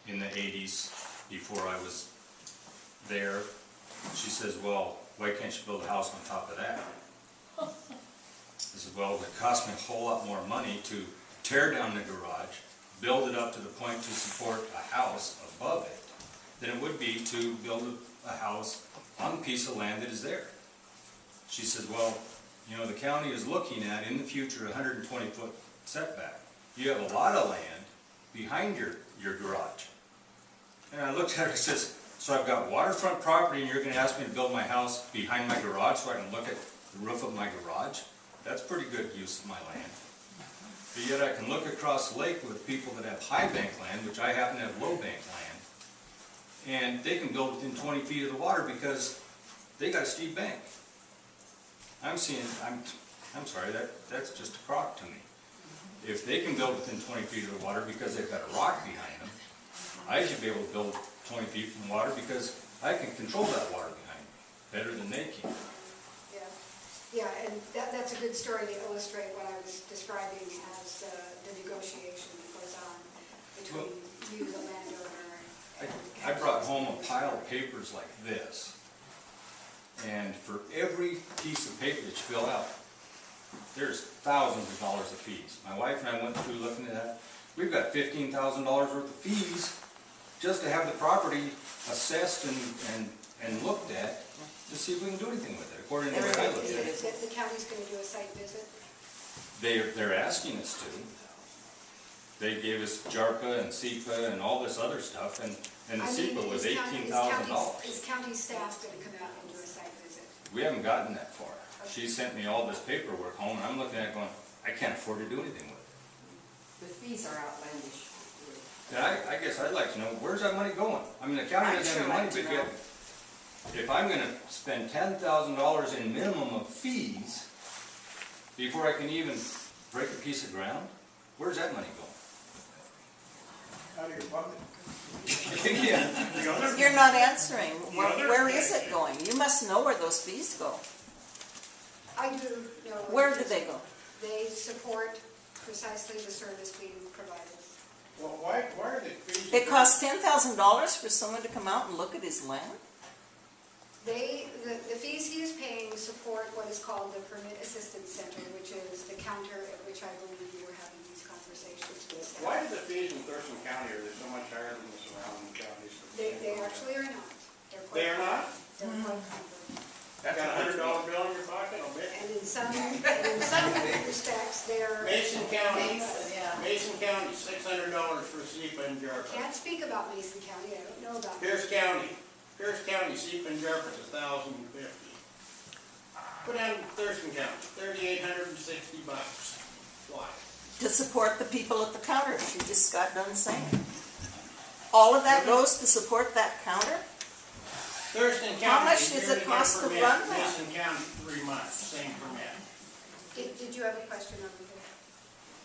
in the 80s, before I was there. She says, well, why can't you build a house on top of that? I said, well, it cost me a whole lot more money to tear down the garage, build it up to the point to support a house above it, than it would be to build a house on a piece of land that is there. She said, well, you know, the county is looking at, in the future, a 120-foot setback. You have a lot of land behind your garage. And I looked at her and says, so I've got waterfront property and you're going to ask me to build my house behind my garage so I can look at the roof of my garage? That's pretty good use of my land. But yet I can look across the lake with people that have high bank land, which I happen to have low bank land, and they can build within 20 feet of the water because they got a steep bank. I'm sorry, that's just a crock to me. If they can build within 20 feet of the water because they've got a rock behind them, I should be able to build 20 feet from water because I can control that water behind me better than they can. Yeah, and that's a good story to illustrate what I was describing as the negotiation that goes on between you, the landowner, and I brought home a pile of papers like this, and for every piece of paper that you fill out, there's thousands of dollars of fees. My wife and I went through looking at that. We've got $15,000 worth of fees just to have the property assessed and looked at to see if we can do anything with it, according to what I looked at it. The county's going to do a site visit? They're asking us to. They gave us JARPA and SEPA and all this other stuff, and the SEPA was $18,000. Is county staff going to come out and do a site visit? We haven't gotten that far. She sent me all this paperwork home, and I'm looking at it going, I can't afford to do anything with it. The fees are outlandish. And I guess I'd like to know, where's that money going? I mean, the county doesn't have any money, but yet, if I'm going to spend $10,000 in minimum of fees before I can even break a piece of ground, where's that money going? Out of your pocket. Yeah. You're not answering. Where is it going? You must know where those fees go. I do know. Where do they go? They support precisely the service being provided. Well, why are the fees? It costs $10,000 for someone to come out and look at his land? The fees he is paying support what is called the Permit Assistance Center, which is the counter at which I believe you were having these conversations with staff. Why are the fees in Thurston County are they so much higher than the surrounding counties? They actually are not. They are not? They're quite comparable. Got a $100 bill in your pocket, I'll bet. And in some respects, they're... Mason County, Yeah. Mason County, $600 for SEPA and JARPA. Can't speak about Mason County, I don't know about... Pierce County, SEPA and JARPA is $1,050. Put down Thurston County, $3,860. Why? To support the people at the counter, she just got done saying. All of that goes to support that counter? Thurston County. How much does it cost to run that? Mason County, 3 months, same permit. Did you have a question over there?